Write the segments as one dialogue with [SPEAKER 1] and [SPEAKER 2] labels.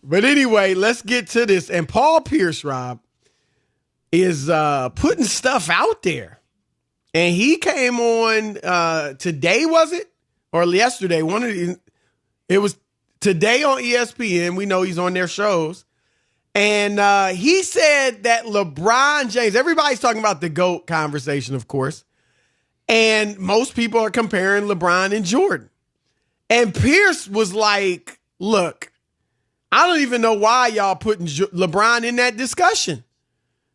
[SPEAKER 1] But anyway, let's get to this. And Paul Pierce, Rob, is putting stuff out there. And he came on today, was it? Or yesterday? It was today on ESPN. We know he's on their shows. And he said that LeBron James, everybody's talking about the GOAT conversation, of course. And most people are comparing LeBron and Jordan. And Pierce was like, look, I don't even know why y'all putting LeBron in that discussion.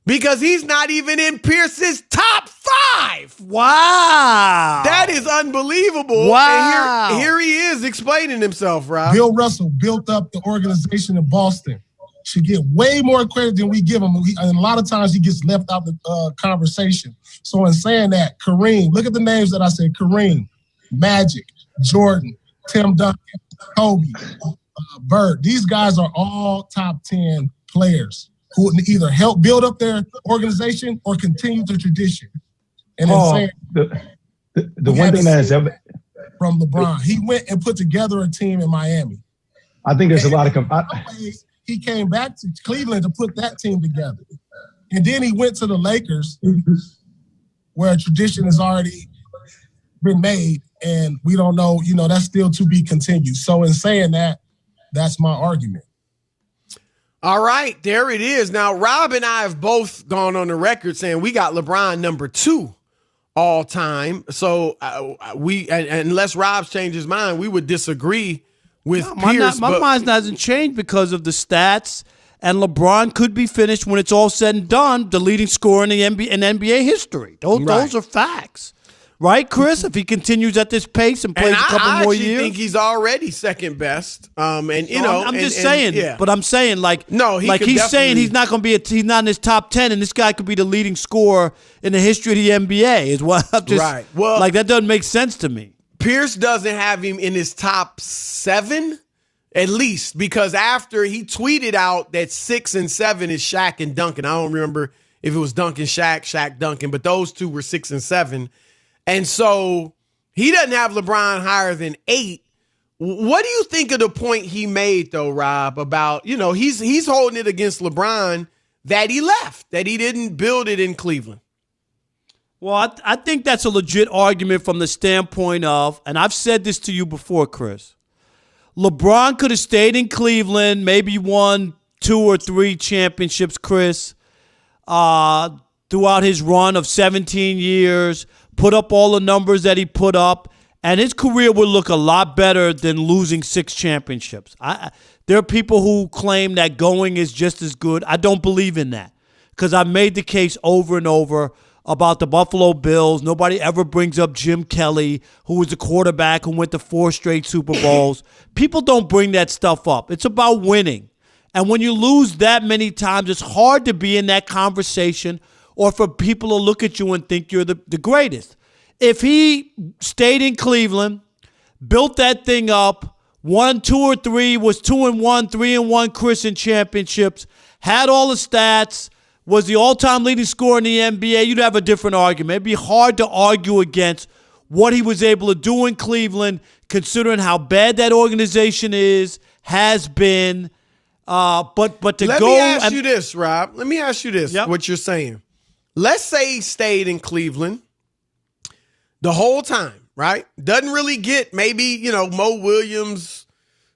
[SPEAKER 1] Because he's not even in Pierce's top 5.
[SPEAKER 2] Wow.
[SPEAKER 1] That is unbelievable.
[SPEAKER 2] Wow.
[SPEAKER 1] And here he is explaining himself, Rob.
[SPEAKER 3] Bill Russell built up the organization in Boston. Should get way more credit than we give him. And a lot of times he gets left out of the conversation. So in saying that, Kareem, look at the names that I said. Kareem, Magic, Jordan, Tim Duncan, Kobe, Bird. These guys are all top 10 players who either help build up their organization or continue the tradition. And
[SPEAKER 4] the one thing that has ever
[SPEAKER 3] from LeBron, he went and put together a team in Miami.
[SPEAKER 4] I think there's a lot of
[SPEAKER 3] he came back to Cleveland to put that team together, and then he went to the Lakers, where a tradition has already been made, and we don't know. That's still to be continued. So in saying that, that's my argument.
[SPEAKER 1] All right, there it is. Now, Rob and I have both gone on the record saying we got LeBron number 2 all time. So unless Rob's changed his mind, we would disagree with Pierce.
[SPEAKER 2] My mind hasn't changed because of the stats, and LeBron could be finished when it's all said and done, the leading scorer in NBA history. Those are facts. Right, Chris? If he continues at this pace and plays a couple more years,
[SPEAKER 1] I think he's already second best. I'm
[SPEAKER 2] just saying. But I'm saying, he's saying he's not going to be. He's not in his top 10, and this guy could be the leading scorer in the history of the NBA. Is what I'm just
[SPEAKER 1] right. Well,
[SPEAKER 2] that doesn't make sense to me.
[SPEAKER 1] Pierce doesn't have him in his top 7, at least, because after he tweeted out that 6 and 7 is Shaq and Duncan. I don't remember if it was Duncan, Shaq Duncan, but those two were 6 and 7. And so he doesn't have LeBron higher than 8. What do you think of the point he made, though, Rob, about, he's holding it against LeBron that he left, that he didn't build it in Cleveland?
[SPEAKER 2] Well, I think that's a legit argument from the standpoint of, and I've said this to you before, Chris, LeBron could have stayed in Cleveland, maybe won 2 or 3 championships, Chris, throughout his run of 17 years, put up all the numbers that he put up, and his career would look a lot better than losing 6 championships. There are people who claim that going is just as good. I don't believe in that because I've made the case over and over about the Buffalo Bills. Nobody ever brings up Jim Kelly, who was the quarterback who went to 4 straight Super Bowls. People don't bring that stuff up. It's about winning. And when you lose that many times, it's hard to be in that conversation or for people to look at you and think you're the greatest. If he stayed in Cleveland, built that thing up, won 2 or 3, was 2-1, 3-1 Chris in championships, had all the stats, was the all-time leading scorer in the NBA, you'd have a different argument. It'd be hard to argue against what he was able to do in Cleveland, considering how bad that organization has been. But to
[SPEAKER 1] Let
[SPEAKER 2] go.
[SPEAKER 1] me ask you this, Rob. Let me ask you this,
[SPEAKER 2] Yep.
[SPEAKER 1] what you're saying. Let's say he stayed in Cleveland the whole time, right? Doesn't really get maybe, Mo Williams,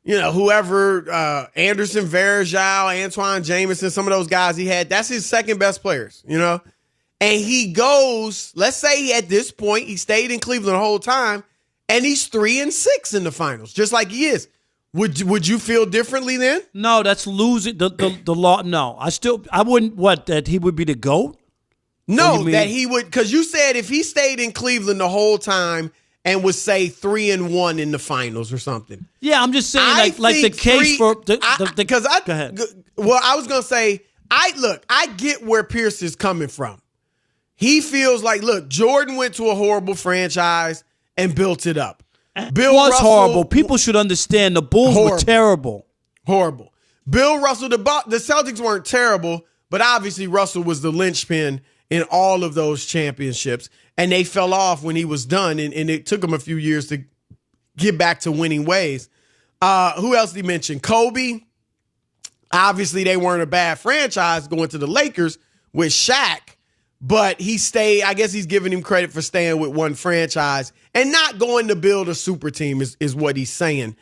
[SPEAKER 1] whoever, Anderson Varejao, Antoine Jameson, some of those guys he had. That's his second best players, And he goes, let's say at this point, he stayed in Cleveland the whole time, and he's 3-6 in the finals, just like he is. Would you feel differently then?
[SPEAKER 2] No, that's losing the law. No, I wouldn't. That he would be the GOAT?
[SPEAKER 1] No, that he would, because you said if he stayed in Cleveland the whole time and was, say, 3-1 in the finals or something.
[SPEAKER 2] Yeah, I'm just saying, like the case for go ahead.
[SPEAKER 1] Well, I was gonna say, I get where Pierce is coming from. He feels like, look, Jordan went to a horrible franchise and built it up.
[SPEAKER 2] Bill was Russell, horrible. People should understand the Bulls were terrible.
[SPEAKER 1] Horrible. Bill Russell, the Celtics weren't terrible, but obviously Russell was the linchpin in all of those championships, and they fell off when he was done, and it took him a few years to get back to winning ways. Who else did he mention? Kobe. Obviously, they weren't a bad franchise going to the Lakers with Shaq, but he stayed. I guess he's giving him credit for staying with one franchise and not going to build a super team is what he's saying.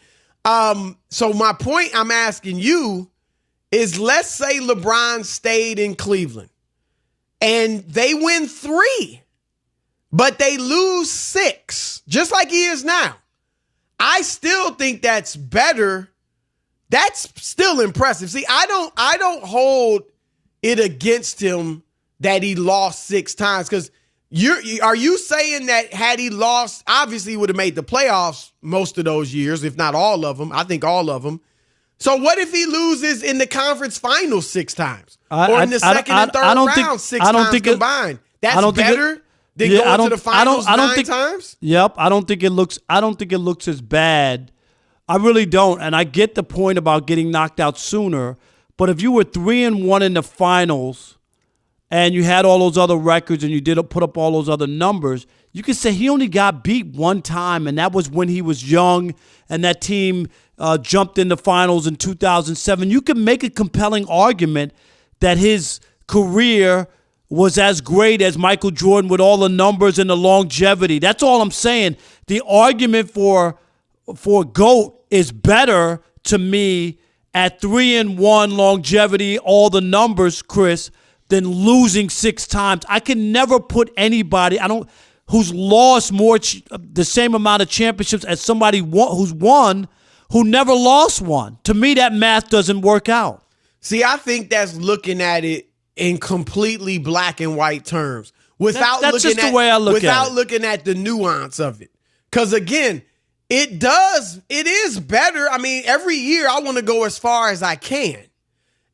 [SPEAKER 1] So my point I'm asking you is, let's say LeBron stayed in Cleveland and they win 3, but they lose 6, just like he is now. I still think that's better. That's still impressive. See, I don't hold it against him that he lost 6 times, because are you saying that had he lost, obviously he would have made the playoffs most of those years, if not all of them. I think all of them. So what if he loses in the conference finals 6 times, or in the second and third round 6 times combined? That's better than going to the finals 9 times.
[SPEAKER 2] Yep, I don't think it looks as bad. I really don't, and I get the point about getting knocked out sooner. But if you were 3-1 in the finals, and you had all those other records, and you did put up all those other numbers, you could say he only got beat 1 time, and that was when he was young, and that team jumped in the finals in 2007. You can make a compelling argument that his career was as great as Michael Jordan with all the numbers and the longevity. That's all I'm saying. The argument for GOAT is better to me at 3-1 longevity, all the numbers, Chris, than losing 6 times. I can never put anybody who's lost the same amount of championships as somebody who's won who never lost one. To me, that math doesn't work out.
[SPEAKER 1] See, I think that's looking at it in completely black and white terms without
[SPEAKER 2] that's
[SPEAKER 1] looking
[SPEAKER 2] just the way I look at it.
[SPEAKER 1] Without looking at the nuance of it. Because again, it is better. I mean, every year I want to go as far as I can.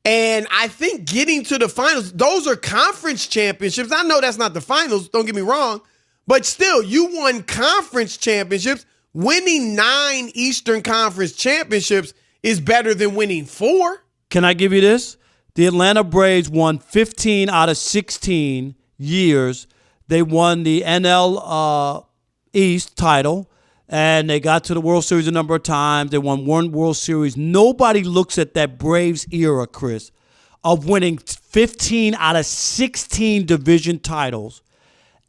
[SPEAKER 1] And I think getting to the finals, those are conference championships. I know that's not the finals, don't get me wrong, but still, you won conference championships. Winning 9 Eastern Conference championships is better than winning 4.
[SPEAKER 2] Can I give you this? The Atlanta Braves won 15 out of 16 years. They won the NL East title, and they got to the World Series a number of times. They won 1 World Series. Nobody looks at that Braves era, Chris, of winning 15 out of 16 division titles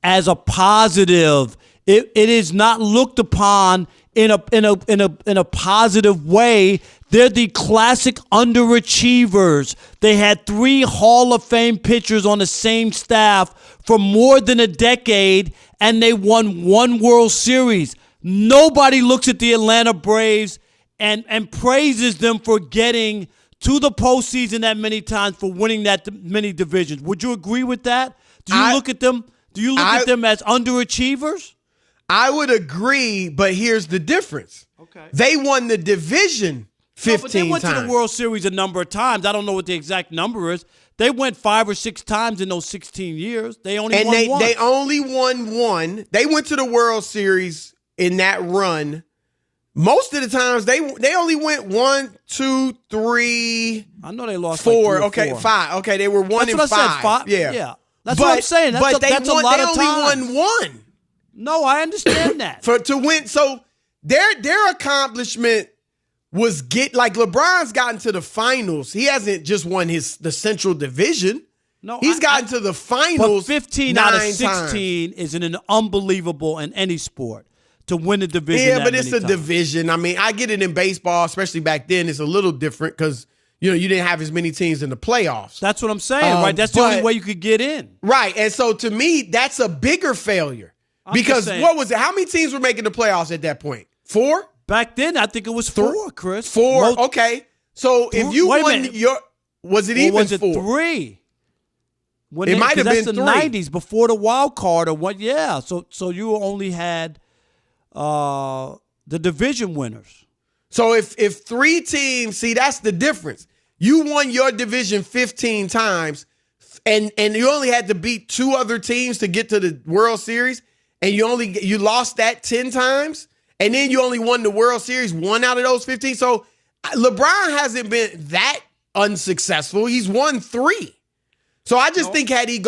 [SPEAKER 2] as a positive. It is not looked upon in a positive way. They're the classic underachievers. They had 3 Hall of Fame pitchers on the same staff for more than a decade, and they won 1 World Series. Nobody looks at the Atlanta Braves and praises them for getting to the postseason that many times, for winning that many divisions. Would you agree with that? Do you look at them as underachievers?
[SPEAKER 1] I would agree, but here's the difference.
[SPEAKER 2] Okay.
[SPEAKER 1] They won the division 15
[SPEAKER 2] but they went
[SPEAKER 1] times.
[SPEAKER 2] to the World Series a number of times. I don't know what the exact number is. They went 5 or 6 times in those 16 years. They only won one.
[SPEAKER 1] They only won 1. They went to the World Series in that run. Most of the times they only went 1, 2, 3.
[SPEAKER 2] I know they lost
[SPEAKER 1] 4.
[SPEAKER 2] Like 3 or 4.
[SPEAKER 1] 5. Okay, they were 1
[SPEAKER 2] That's
[SPEAKER 1] and
[SPEAKER 2] what
[SPEAKER 1] 5.
[SPEAKER 2] I said. 5. Yeah. That's what I'm saying. That's a lot of time.
[SPEAKER 1] They only won 1.
[SPEAKER 2] No, I understand that.
[SPEAKER 1] To win. So their accomplishment was like LeBron's gotten to the finals. He hasn't just won the Central Division.
[SPEAKER 2] No,
[SPEAKER 1] he's gotten to the finals.
[SPEAKER 2] But 15 out of 16 is an unbelievable in any sport to win the division.
[SPEAKER 1] Yeah, but it's a division. I mean, I get it in baseball, especially back then. It's a little different because you didn't have as many teams in the playoffs.
[SPEAKER 2] That's what I'm saying, right? That's the only way you could get in.
[SPEAKER 1] Right. And so to me, that's a bigger failure. Because what was it? How many teams were making the playoffs at that point? 4?
[SPEAKER 2] Back then, I think it was 4, Chris.
[SPEAKER 1] 4. Okay. So if you won was it even 4?
[SPEAKER 2] Was it 3?
[SPEAKER 1] It might have been 3.
[SPEAKER 2] That's the 90s before the wild card or what? Yeah. So you only had the division winners.
[SPEAKER 1] So if 3 teams, see, that's the difference. You won your division 15 times, and you only had to beat 2 other teams to get to the World Series, and you lost that 10 times, and then you only won the World Series 1 out of those 15. So LeBron hasn't been that unsuccessful. He's won 3. So I just think had he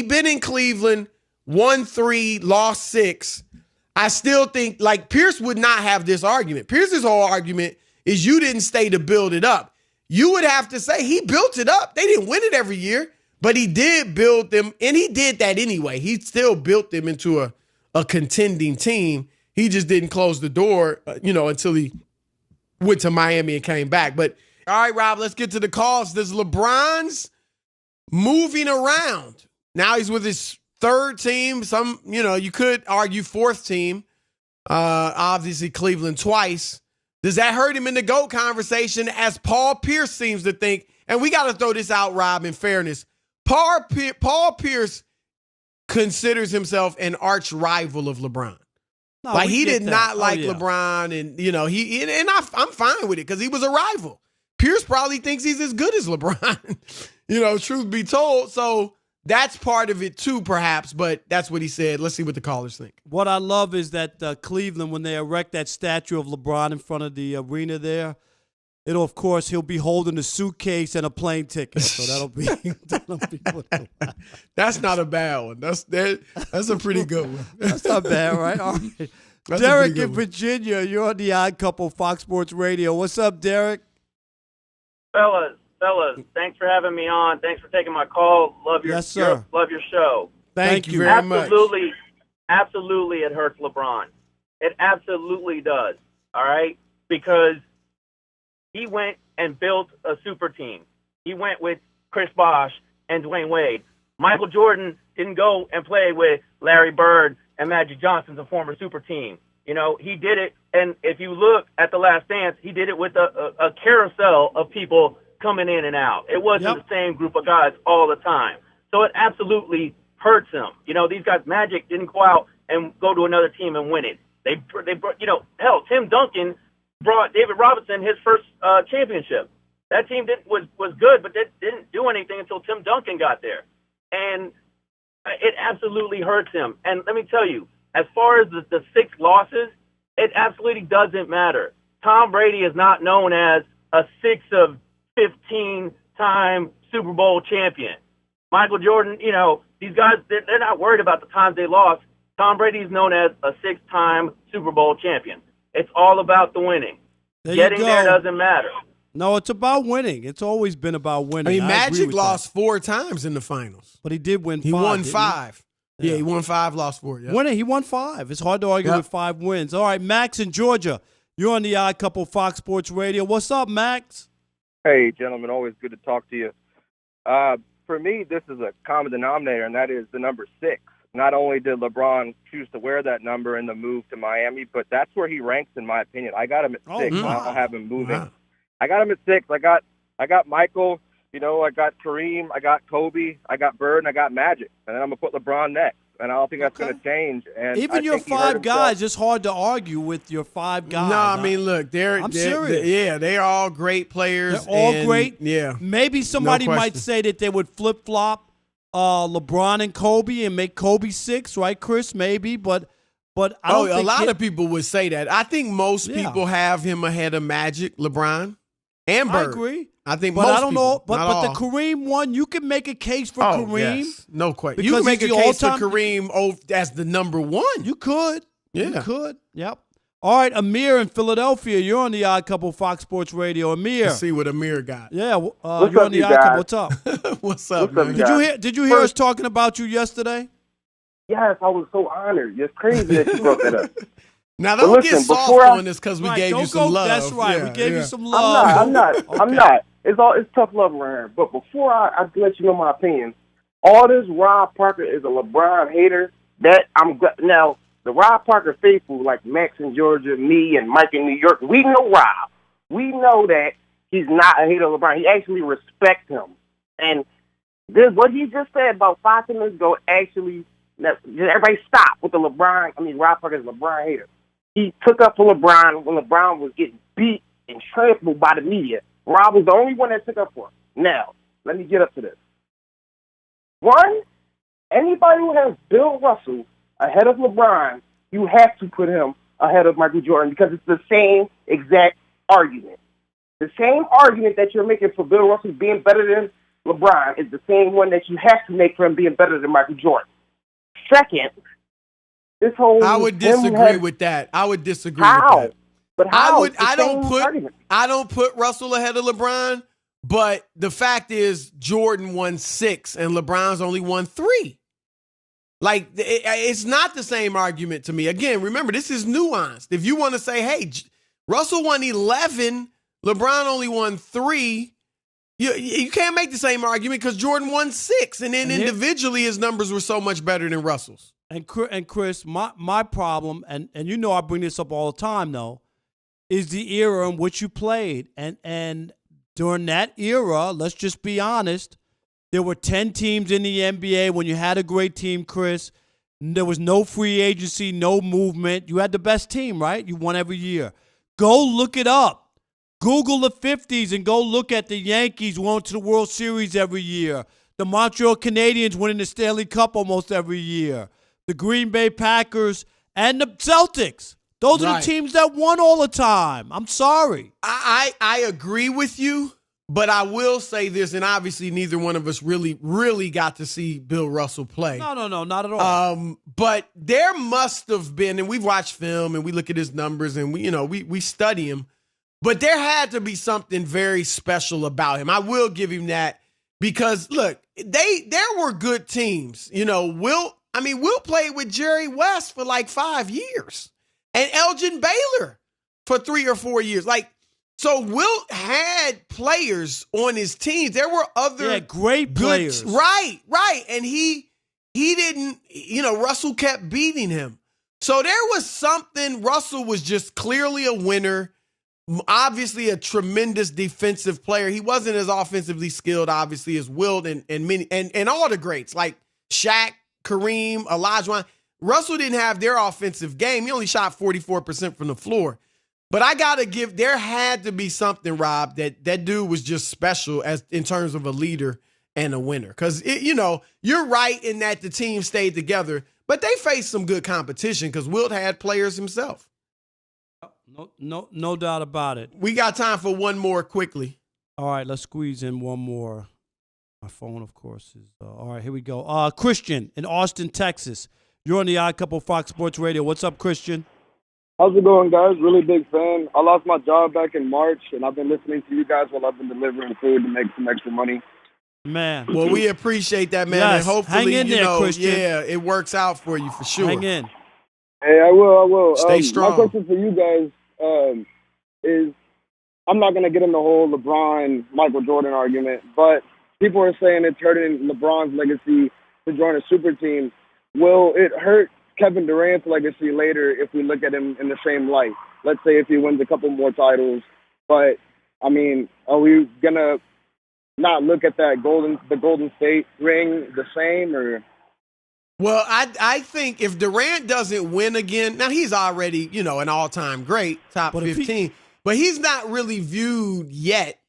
[SPEAKER 1] been in Cleveland, won 3, lost 6, I still think like Pierce would not have this argument. Pierce's whole argument is you didn't stay to build it up. you would have to say he built it up. They didn't win it every year, but he did build them, and he did that anyway. He still built them into a contending team. He just didn't close the door, until he went to Miami and came back. But all right, Rob, let's get to the calls. Does LeBron's moving around? Now he's with his third team. You could argue fourth team. Obviously Cleveland twice. Does that hurt him in the GOAT conversation, as Paul Pierce seems to think? And we got to throw this out, Rob, in fairness. Paul Pierce considers himself an arch rival of LeBron.
[SPEAKER 2] No,
[SPEAKER 1] like he did not like
[SPEAKER 2] yeah.
[SPEAKER 1] LeBron, and I'm fine with it because he was a rival. Pierce probably thinks he's as good as LeBron, truth be told. So that's part of it too, perhaps, but that's what he said. Let's see what the callers think.
[SPEAKER 2] What I love is that Cleveland, when they erect that statue of LeBron in front of the arena there, he'll be holding a suitcase and a plane ticket. So that'll be
[SPEAKER 1] That's not a bad one. That's a pretty good one.
[SPEAKER 2] That's not bad, right? All right.
[SPEAKER 1] That's
[SPEAKER 2] Derek in Virginia, you're on the Odd Couple, Fox Sports Radio. What's up, Derek?
[SPEAKER 5] Fellas, thanks for having me on. Thanks for taking my call. Love your show.
[SPEAKER 1] Thank you very much.
[SPEAKER 5] Absolutely, it hurts LeBron. It absolutely does. All right, because he went and built a super team. He went with Chris Bosh and Dwayne Wade. Michael Jordan didn't go and play with Larry Bird and Magic Johnson's a former super team. He did it, and if you look at The Last Dance, he did it with a carousel of people coming in and out. It wasn't the same group of guys all the time. So it absolutely hurts him. These guys, Magic didn't go out and go to another team and win it. They brought, hell, Tim Duncan brought David Robinson his first championship. That team was good, but they didn't do anything until Tim Duncan got there. And it absolutely hurts him. And let me tell you, as far as the 6 losses, it absolutely doesn't matter. Tom Brady is not known as a 6 of 15-time Super Bowl champion. Michael Jordan, these guys, they're not worried about the times they lost. Tom Brady is known as a 6-time Super Bowl champion. It's all about the winning. Getting there doesn't matter.
[SPEAKER 2] No, it's about winning. It's always been about winning.
[SPEAKER 1] Magic lost 4 times in the finals.
[SPEAKER 2] But he did win 5.
[SPEAKER 1] He won 5. Yeah, he won 5, lost 4. Yeah.
[SPEAKER 2] He won 5. It's hard to argue with 5 wins. All right, Max in Georgia. You're on the Odd Couple, Fox Sports Radio. What's up, Max?
[SPEAKER 6] Hey, gentlemen. Always good to talk to you. For me, this is a common denominator, and that is the number 6. Not only did LeBron choose to wear that number in the move to Miami, but that's where he ranks, in my opinion. I got him at 6. I don't have him moving. Wow. I got him at 6. I got Michael. I got Kareem. I got Kobe. I got Bird, and I got Magic. And then I'm gonna put LeBron next. And I don't think that's going to change. And
[SPEAKER 2] even your 5 guys, it's hard to argue with your 5 guys.
[SPEAKER 1] No, I mean, look, I'm serious. They're all great players.
[SPEAKER 2] They're all great.
[SPEAKER 1] Yeah.
[SPEAKER 2] Maybe somebody might say that they would flip-flop LeBron and Kobe and make Kobe 6, right, Chris? Maybe, but I don't think
[SPEAKER 1] a lot of people would say that. I think most people have him ahead of Magic, LeBron, and Bird.
[SPEAKER 2] I agree.
[SPEAKER 1] I think
[SPEAKER 2] but
[SPEAKER 1] most
[SPEAKER 2] I don't
[SPEAKER 1] people,
[SPEAKER 2] know. But the Kareem one, you can make a case for Kareem.
[SPEAKER 1] Yes. No question. You can make a case for Kareem as the number 1.
[SPEAKER 2] You could.
[SPEAKER 1] Yeah.
[SPEAKER 2] You could. Yep. All right, Amir in Philadelphia. You're on the Odd Couple, Fox Sports Radio. Amir.
[SPEAKER 1] Let's see what Amir got.
[SPEAKER 2] Yeah. You're on the Odd Couple. What's up?
[SPEAKER 1] What's up, man?
[SPEAKER 2] Did you hear us talking about you yesterday?
[SPEAKER 6] Yes, I was so honored. It's crazy that you brought that up.
[SPEAKER 1] Now, don't get soft on this because we gave you some love.
[SPEAKER 2] That's right.
[SPEAKER 1] Yeah,
[SPEAKER 2] we gave you some love.
[SPEAKER 6] I'm not. It's tough love around here. But before I let you know my opinion, all this Rob Parker is a LeBron hater. Now, the Rob Parker faithful, like Max in Georgia, me, and Mike in New York, we know Rob. We know that he's not a hater of LeBron. He actually respects him. And what he just said about 5 minutes ago, actually, everybody stop with the Rob Parker's LeBron hater. He took up for LeBron when LeBron was getting beat and trampled by the media. Rob was the only one that took up for him. Now, let me get up to this. 1, anybody who has Bill Russell ahead of LeBron, you have to put him ahead of Michael Jordan because it's the same exact argument. The same argument that you're making for Bill Russell being better than LeBron is the same one that you have to make for him being better than Michael Jordan. Second, this whole
[SPEAKER 1] I would disagree with that. I would disagree with that.
[SPEAKER 6] But how?
[SPEAKER 1] I don't put Russell ahead of LeBron, But the fact is, Jordan won 6 and LeBron's only won 3. Like, it's not the same argument to me. Again, remember, this is nuanced. If you want to say, hey, Russell won 11, LeBron only won 3, you can't make the same argument because Jordan won 6. And then individually, his numbers were so much better than Russell's.
[SPEAKER 2] And Chris, my problem, and you know I bring this up all the time, though, is the era in which you played. And during that era, let's just be honest, there were 10 teams in the NBA when you had a great team, Chris. There was no free agency, no movement. You had the best team, right? You won every year. Go look it up. Google the 50s and go look at the Yankees going to the World Series every year. The Montreal Canadiens winning the Stanley Cup almost every year. The Green Bay Packers and the Celtics. Those are the teams that won all the time. I'm sorry.
[SPEAKER 1] I agree with you, but I will say this, and obviously neither one of us really got to see Bill Russell play.
[SPEAKER 2] No, not at all.
[SPEAKER 1] But there must have been, and we've watched film and we look at his numbers and we study him, but there had to be something very special about him. I will give him that because look, there were good teams. Wilt played with Jerry West for like 5 years. And Elgin Baylor for 3 or 4 years. So Wilt had players on his teams. There were other
[SPEAKER 2] great players.
[SPEAKER 1] Right. And he didn't, Russell kept beating him. So there was something. Russell was just clearly a winner, obviously a tremendous defensive player. He wasn't as offensively skilled, obviously, as Wilt and all the greats like Shaq, Kareem, Olajuwon. Russell didn't have their offensive game. He only shot 44% from the floor. But I got to there had to be something, Rob, that dude was just special in terms of a leader and a winner. Because, you're right in that the team stayed together, but they faced some good competition because Wilt had players himself.
[SPEAKER 2] No doubt about it.
[SPEAKER 1] We got time for one more quickly.
[SPEAKER 2] All right, let's squeeze in one more. My phone, of course, is all right, here we go. Christian in Austin, Texas. You're on the Odd Couple Fox Sports Radio. What's up, Christian?
[SPEAKER 7] How's it going, guys? Really big fan. I lost my job back in March, and I've been listening to you guys while I've been delivering food to make some extra money.
[SPEAKER 2] Man.
[SPEAKER 1] Well, we appreciate that, man.
[SPEAKER 2] Yes.
[SPEAKER 1] And hopefully,
[SPEAKER 2] hang in there, Christian.
[SPEAKER 1] Yeah, it works out for you for sure.
[SPEAKER 2] Hang in.
[SPEAKER 7] Hey, I will.
[SPEAKER 1] Stay strong.
[SPEAKER 7] My question for you guys is, I'm not going to get in the whole LeBron, Michael Jordan argument, but people are saying it's hurting LeBron's legacy to join a super team. Will it hurt Kevin Durant's legacy later if we look at him in the same light? Let's say if he wins a couple more titles. But, are we going to not look at the Golden State ring the same? Or?
[SPEAKER 1] Well, I think if Durant doesn't win again, now he's already, an all-time great, top 15, but he's not really viewed yet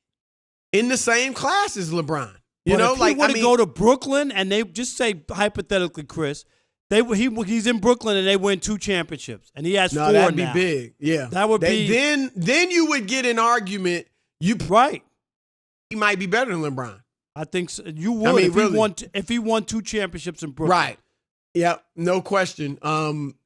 [SPEAKER 1] in the same class as LeBron.
[SPEAKER 2] If he were to go to Brooklyn and they just say hypothetically, Chris, he's in Brooklyn and they win 2 championships and he has 4 now.
[SPEAKER 1] That'd be big. Yeah,
[SPEAKER 2] that would be.
[SPEAKER 1] Then you would get an argument.
[SPEAKER 2] Right.
[SPEAKER 1] He might be better than LeBron.
[SPEAKER 2] I think so. You would if he won 2 championships in Brooklyn.
[SPEAKER 1] Right. Yep. No question.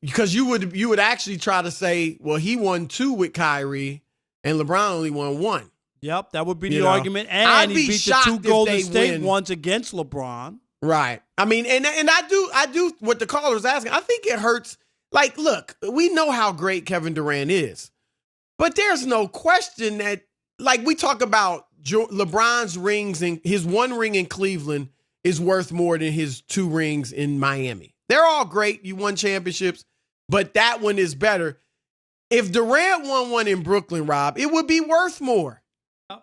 [SPEAKER 1] Because you would actually try to say, well, he won 2 with Kyrie and LeBron only won 1.
[SPEAKER 2] Yep, that would be the argument. And he beat the 2 Golden State ones against LeBron.
[SPEAKER 1] Right. And I do what the caller's asking. I think it hurts. Like, look, we know how great Kevin Durant is, but there's no question that, like, we talk about LeBron's rings and his 1 ring in Cleveland is worth more than his 2 rings in Miami. They're all great. You won championships, but that one is better. If Durant won 1 in Brooklyn, Rob, it would be worth more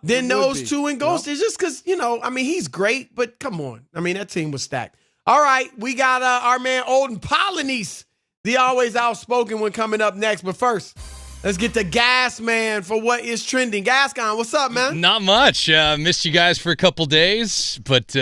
[SPEAKER 1] than those 2 in Golden State. Just because, he's great, but come on. That team was stacked. All right, we got our man Olden Polynice, the always outspoken one, coming up next. But first, let's get the Gas Man for what is trending. Gascon, what's up, man?
[SPEAKER 8] Not much. Missed you guys for a couple days, but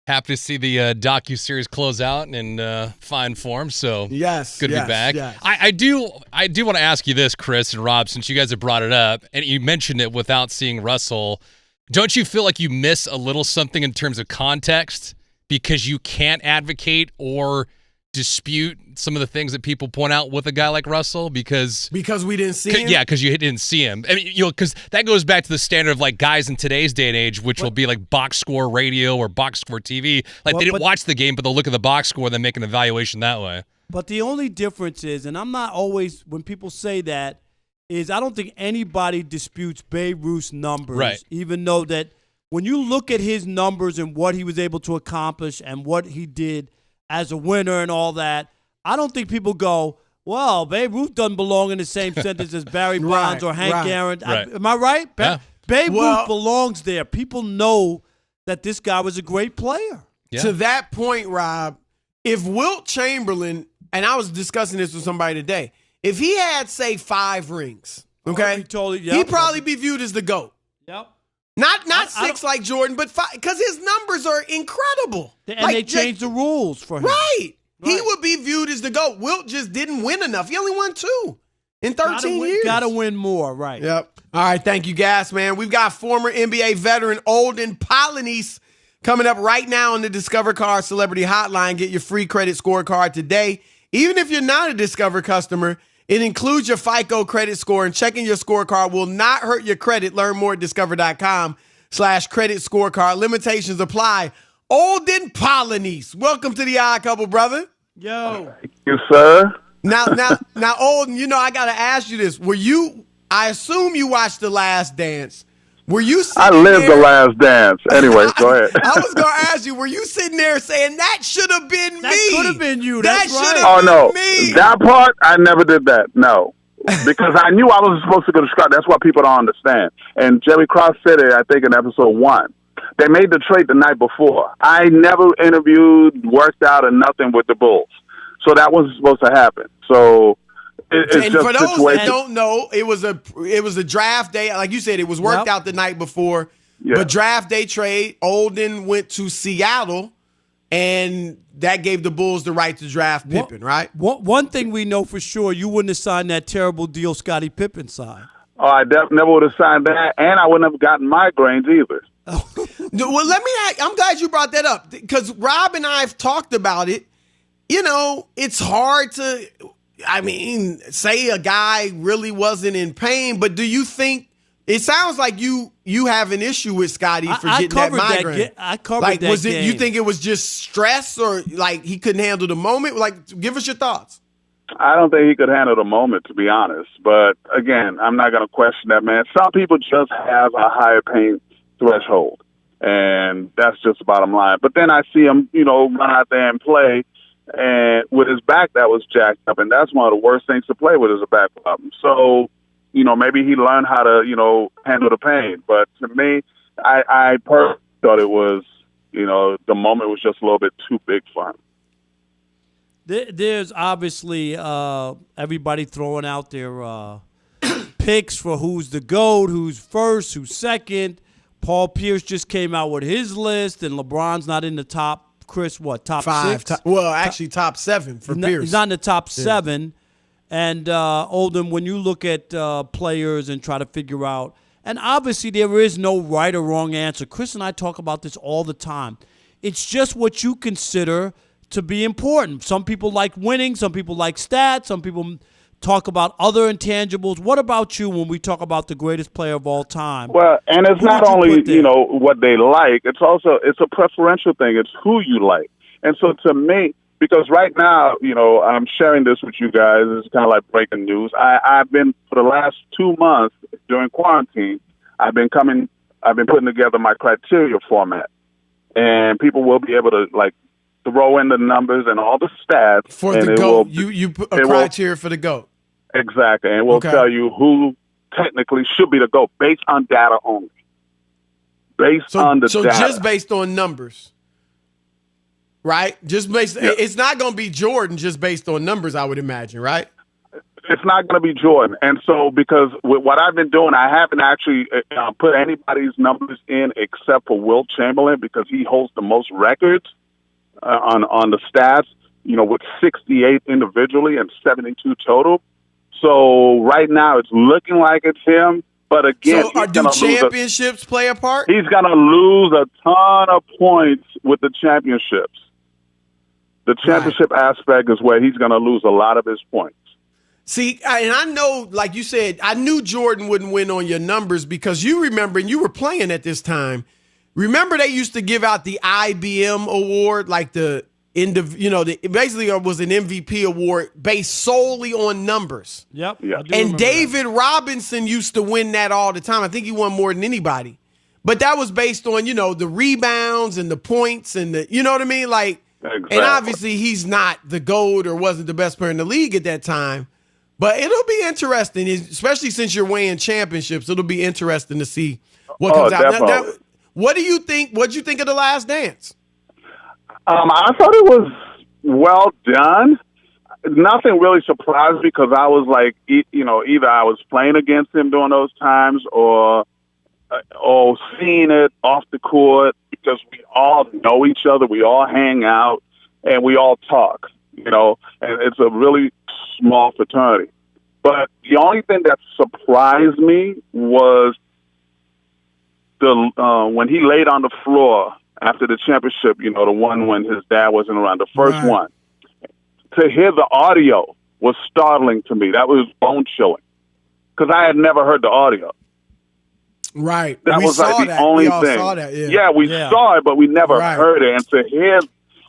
[SPEAKER 8] happy to see the docuseries close out in fine form. So
[SPEAKER 1] yes,
[SPEAKER 8] good to be back.
[SPEAKER 1] Yes.
[SPEAKER 8] I do want to ask you this, Chris and Rob, since you guys have brought it up, and you mentioned it without seeing Russell. Don't you feel like you miss a little something in terms of context because you can't advocate or dispute some of the things that people point out with a guy like Russell because
[SPEAKER 1] we didn't see him?
[SPEAKER 8] Yeah, because you didn't see him. I mean, because that goes back to the standard of like guys in today's day and age, which will be like box score radio or box score TV. Like they didn't watch the game, but they'll look at the box score and then make an evaluation that way.
[SPEAKER 2] But the only difference is, and I'm not always, when people say that, is I don't think anybody disputes Babe Ruth's numbers.
[SPEAKER 8] Right.
[SPEAKER 2] Even though that when you look at his numbers and what he was able to accomplish and what he did as a winner and all that, I don't think people go, well, Babe Ruth doesn't belong in the same sentence as Barry Bonds or Hank Aaron. Am I right?
[SPEAKER 8] Yeah.
[SPEAKER 2] Babe Ruth belongs there. People know that this guy was a great player.
[SPEAKER 8] Yeah.
[SPEAKER 1] To that point, Rob, if Wilt Chamberlain, and I was discussing this with somebody today, if he had, say, 5 rings, okay, he'd probably be viewed as the GOAT.
[SPEAKER 2] Yep.
[SPEAKER 1] Not 6 like Jordan, but 5, because his numbers are incredible.
[SPEAKER 2] And
[SPEAKER 1] like,
[SPEAKER 2] they changed the rules for him.
[SPEAKER 1] Right. He would be viewed as the GOAT. Wilt just didn't win enough. He only won 2 in 13 years.
[SPEAKER 2] Got to win more, right.
[SPEAKER 1] Yep. All right, thank you, Gas, man. We've got former NBA veteran Olden Polynice coming up right now on the Discover Card Celebrity Hotline. Get your free credit scorecard today. Even if you're not a Discover customer, it includes your FICO credit score, and checking your scorecard will not hurt your credit. Learn more at discover.com/credit scorecard. Limitations apply. Olden Polynice, welcome to the Odd Couple, brother.
[SPEAKER 2] Yo.
[SPEAKER 9] Thank you, sir.
[SPEAKER 1] Now, Olden, I got to ask you this. I assume you watched The Last Dance. Were you
[SPEAKER 9] I lived The Last Dance. Anyway, go ahead.
[SPEAKER 1] I was going to ask you, were you sitting there saying, that should have been me?
[SPEAKER 2] That could have been you.
[SPEAKER 1] That
[SPEAKER 2] That's right.
[SPEAKER 1] should have been me.
[SPEAKER 9] That part, I never did that. No. Because I knew I wasn't supposed to go to Chicago. That's what people don't understand. And Jerry Krause said it, I think, in episode 1. They made the trade the night before. I never interviewed, worked out, or nothing with the Bulls. So that wasn't supposed to happen. So it's
[SPEAKER 1] and
[SPEAKER 9] just
[SPEAKER 1] for those
[SPEAKER 9] situation.
[SPEAKER 1] that don't know, it was a draft day. Like you said, it was worked out the night before.
[SPEAKER 9] Yeah.
[SPEAKER 1] But draft day trade, Olden went to Seattle, and that gave the Bulls the right to draft Pippen, right?
[SPEAKER 2] One thing we know for sure, you wouldn't have signed that terrible deal Scottie Pippen signed.
[SPEAKER 9] Oh, I never would have signed that, and I wouldn't have gotten migraines either.
[SPEAKER 1] Well, I'm glad you brought that up, because Rob and I have talked about it. It's hard to, say a guy really wasn't in pain, but do you think, it sounds like you have an issue with Scotty for getting that migraine.
[SPEAKER 2] I covered that game.
[SPEAKER 1] You think it was just stress, or like he couldn't handle the moment? Like, give us your thoughts.
[SPEAKER 9] I don't think he could handle the moment, to be honest. But again, I'm not going to question that, man. Some people just have a higher pain threshold, and that's just the bottom line. But then I see him, run out there and play, and with his back that was jacked up, and that's one of the worst things to play with is a back problem. So, maybe he learned how to, handle the pain. But to me, I personally thought it was, the moment was just a little bit too big for him.
[SPEAKER 2] There's obviously everybody throwing out their picks for who's the GOAT, who's first, who's second. Paul Pierce just came out with his list, and LeBron's not in the top. Chris, top
[SPEAKER 1] 5?
[SPEAKER 2] 6?
[SPEAKER 1] Top 7 for Pierce.
[SPEAKER 2] He's not in the top 7. And Olden, when you look at players and try to figure out, and obviously there is no right or wrong answer. Chris and I talk about this all the time. It's just what you consider to be important. Some people like winning. Some people like stats. Some people talk about other intangibles. What about you when we talk about the greatest player of all time?
[SPEAKER 9] Well, and it's not only, what they like. It's a preferential thing. It's who you like. And so to me, because right now, I'm sharing this with you guys. It's kind of like breaking news. I've been, for the last 2 months during quarantine, I've been putting together my criteria format. And people will be able to, throw in the numbers and all the stats.
[SPEAKER 1] For the GOAT. You put a criteria for the GOAT.
[SPEAKER 9] Exactly. And we'll tell you who technically should be the GOAT based on data only.
[SPEAKER 1] So just based on numbers. Right? It's not going to be Jordan just based on numbers, I would imagine, right?
[SPEAKER 9] It's not going to be Jordan. And so because with what I've been doing, I haven't actually put anybody's numbers in except for Wilt Chamberlain, because he holds the most records on the stats, with 68 individually and 72 total. So right now it's looking like it's him. But again,
[SPEAKER 1] do championships play a part?
[SPEAKER 9] He's going to lose a ton of points with the championships. The championship aspect is where he's going to lose a lot of his points.
[SPEAKER 1] See, and I know, like you said, I knew Jordan wouldn't win on your numbers because you remember, and you were playing at this time. Remember they used to give out the IBM award, like the end of, basically it was an MVP award based solely on numbers.
[SPEAKER 2] Yep.
[SPEAKER 9] Yeah.
[SPEAKER 1] And David Robinson used to win that all the time. I think he won more than anybody. But that was based on, the rebounds and the points and the, you know what I mean? Like,
[SPEAKER 9] Exactly.
[SPEAKER 1] And obviously he's not the GOAT or wasn't the best player in the league at that time. But it'll be interesting, especially since you're weighing championships. It'll be interesting to see what comes out. Now, what do you think? What'd you think of The Last Dance?
[SPEAKER 9] I thought it was well done. Nothing really surprised me because I was like, either I was playing against him during those times or seeing it off the court because we all know each other, we all hang out, and we all talk, and it's a really small fraternity. But the only thing that surprised me was when he laid on the floor after the championship, the one when his dad wasn't around, the first one. To hear the audio was startling to me. That was bone-chilling because I had never heard the audio.
[SPEAKER 1] Right.
[SPEAKER 9] That was like the only thing.
[SPEAKER 1] We all saw that, yeah.
[SPEAKER 9] We saw it, but we never heard it. And to hear,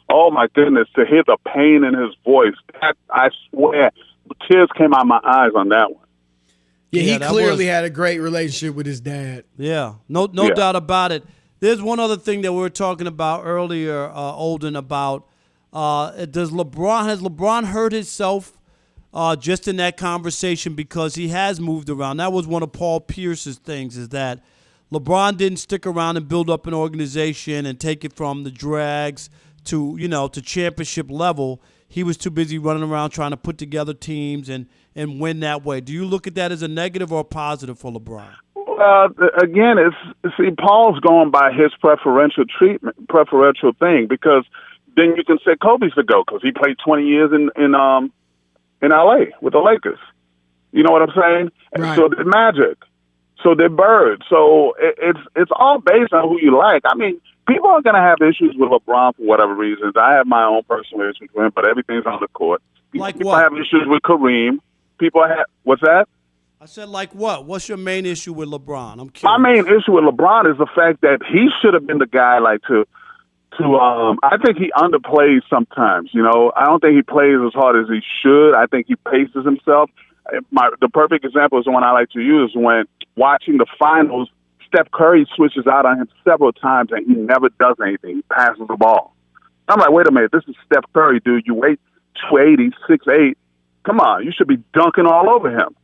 [SPEAKER 9] oh my goodness, to hear the pain in his voice, that, I swear, tears came out of my eyes on that one.
[SPEAKER 1] Yeah, he clearly had a great relationship with his dad.
[SPEAKER 2] Yeah, no doubt about it. There's one other thing that we were talking about earlier, Olden, about has LeBron hurt himself just in that conversation because he has moved around? That was one of Paul Pierce's things, is that LeBron didn't stick around and build up an organization and take it from the drags to championship level. He was too busy running around trying to put together teams and win that way. Do you look at that as a negative or a positive for LeBron?
[SPEAKER 9] Again, Paul's going by his preferential thing, because then you can say Kobe's the GOAT because he played 20 years in L.A. with the Lakers. You know what I'm saying?
[SPEAKER 1] Right.
[SPEAKER 9] So did Magic. So did Bird. So it's all based on who you like. I mean, people are going to have issues with LeBron for whatever reasons. I have my own personal issues with him, but everything's on the court. People have issues with Kareem. What's that?
[SPEAKER 2] I said, like what? What's your main issue with LeBron? I'm curious.
[SPEAKER 9] My main issue with LeBron is the fact that he should have been the guy, I think he underplays sometimes. I don't think he plays as hard as he should. I think he paces himself. The perfect example is the one I like to use when watching the finals. Steph Curry switches out on him several times and he never does anything. He passes the ball. I'm like, wait a minute, this is Steph Curry, dude. You weigh 280, 6'8". Come on, you should be dunking all over him.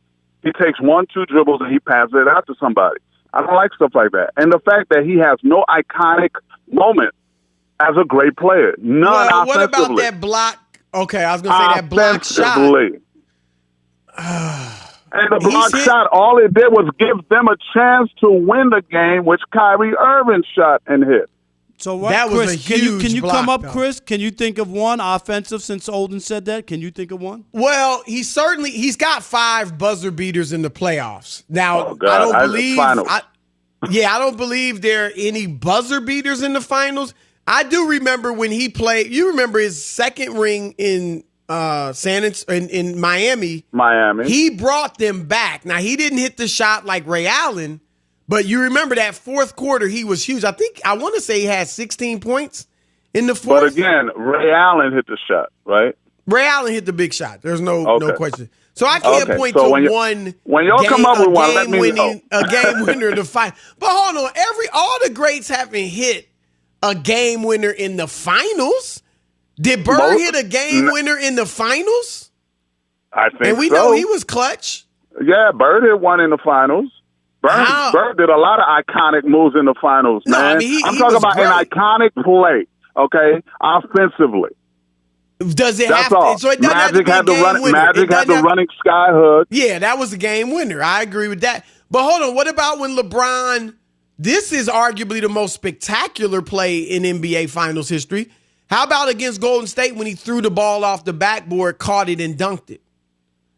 [SPEAKER 9] He takes 1-2 dribbles and he passes it out to somebody. I don't like stuff like that. And the fact that he has no iconic moment as a great player. None offensively.
[SPEAKER 1] What about that block? Okay, I was going to say that block shot.
[SPEAKER 9] And the block shot, all it did was give them a chance to win the game, which Kyrie Irving shot and hit.
[SPEAKER 2] So
[SPEAKER 1] that
[SPEAKER 2] Chris,
[SPEAKER 1] was a huge
[SPEAKER 2] can you
[SPEAKER 1] block,
[SPEAKER 2] come up,
[SPEAKER 1] though.
[SPEAKER 2] Chris? Can you think of one offensive since Olden said that? Can you think of one?
[SPEAKER 1] Well, he's got 5 buzzer beaters in the playoffs. Now,
[SPEAKER 9] I
[SPEAKER 1] don't believe there are any buzzer beaters in the finals. I do remember when he played. You remember his second ring in in Miami. He brought them back. Now, he didn't hit the shot like Ray Allen, but you remember that fourth quarter, he was huge. I want to say he had 16 points in the fourth.
[SPEAKER 9] But again, Ray Allen hit the shot, right?
[SPEAKER 1] Ray Allen hit the big shot. There's no question. So I can't point
[SPEAKER 9] so
[SPEAKER 1] to one.
[SPEAKER 9] When y'all come up with one, let me know.
[SPEAKER 1] A game winner to fight. But hold on, all the greats haven't hit a game winner in the finals. Did Bird hit a game winner in the finals?
[SPEAKER 9] I think so.
[SPEAKER 1] And we know he was clutch.
[SPEAKER 9] Yeah, Bird hit one in the finals. Bird did a lot of iconic moves in the finals, man.
[SPEAKER 1] I mean,
[SPEAKER 9] I'm talking about an iconic play, okay, offensively.
[SPEAKER 1] Does it
[SPEAKER 9] That's
[SPEAKER 1] have
[SPEAKER 9] all.
[SPEAKER 1] to? So it doesn't
[SPEAKER 9] Magic
[SPEAKER 1] have to be a game winner.
[SPEAKER 9] Magic had the running sky hook.
[SPEAKER 1] Yeah, that was a game winner. I agree with that. But hold on, what about when LeBron? This is arguably the most spectacular play in NBA Finals history. How about against Golden State when he threw the ball off the backboard, caught it, and dunked it?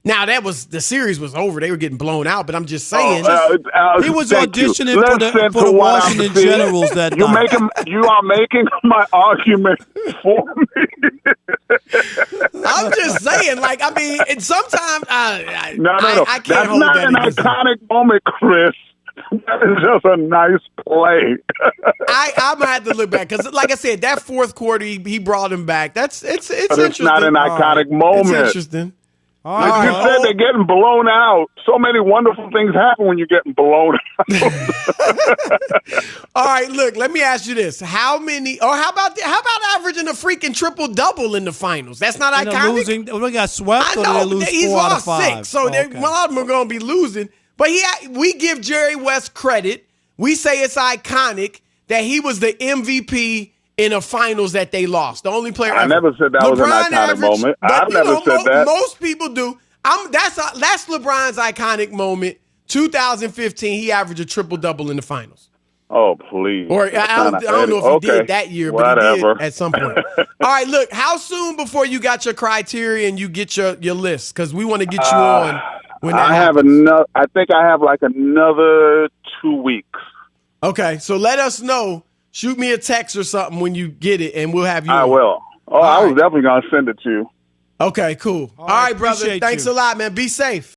[SPEAKER 1] Now, the series was over. They were getting blown out, but I'm just saying.
[SPEAKER 2] He was auditioning for the Washington Generals that
[SPEAKER 9] you are making my argument for me.
[SPEAKER 1] I'm just saying, like, I mean, and sometimes
[SPEAKER 9] No.
[SPEAKER 1] I can't
[SPEAKER 9] That's
[SPEAKER 1] hold
[SPEAKER 9] not
[SPEAKER 1] that
[SPEAKER 9] an
[SPEAKER 1] against him.
[SPEAKER 9] iconic moment, Chris. That is just a nice play.
[SPEAKER 1] I'm gonna have to look back because, like I said, that fourth quarter he brought him back. It's
[SPEAKER 9] But
[SPEAKER 1] interesting.
[SPEAKER 9] it's not an iconic
[SPEAKER 1] It's
[SPEAKER 9] moment.
[SPEAKER 1] interesting.
[SPEAKER 2] All
[SPEAKER 9] Like
[SPEAKER 2] right,
[SPEAKER 9] you
[SPEAKER 2] bro.
[SPEAKER 9] said, they're getting blown out. So many wonderful things happen when you're getting blown out.
[SPEAKER 1] All right, look. Let me ask you this: how about averaging a freaking triple double in the finals? That's not
[SPEAKER 2] And they're
[SPEAKER 1] iconic.
[SPEAKER 2] losing. They got swept,
[SPEAKER 1] I
[SPEAKER 2] or did
[SPEAKER 1] know
[SPEAKER 2] they lose
[SPEAKER 1] he's
[SPEAKER 2] 4 out of
[SPEAKER 1] lost
[SPEAKER 2] 5?
[SPEAKER 1] 6, so
[SPEAKER 2] Okay.
[SPEAKER 1] a lot of them are going to be losing. But we give Jerry West credit. We say it's iconic that he was the MVP in a finals that they lost. The only player.
[SPEAKER 9] I
[SPEAKER 1] ever.
[SPEAKER 9] never said that was an iconic moment. I've never said that.
[SPEAKER 1] Most people do. That's LeBron's iconic moment. 2015, he averaged a triple double in the finals.
[SPEAKER 9] Oh, please.
[SPEAKER 1] Or I don't know if he did that year, but he did at some point. All right, look, how soon before you got your criteria and you get your list? Because we want to get you on when that happens.
[SPEAKER 9] I think I have like another 2 weeks.
[SPEAKER 1] Okay, so let us know. Shoot me a text or something when you get it, and we'll have you
[SPEAKER 9] I
[SPEAKER 1] on.
[SPEAKER 9] will. Oh, I was definitely going to send it to you.
[SPEAKER 1] Okay, cool. All right, brother.
[SPEAKER 2] appreciate
[SPEAKER 1] Thanks
[SPEAKER 2] you.
[SPEAKER 1] a lot, man. Be safe.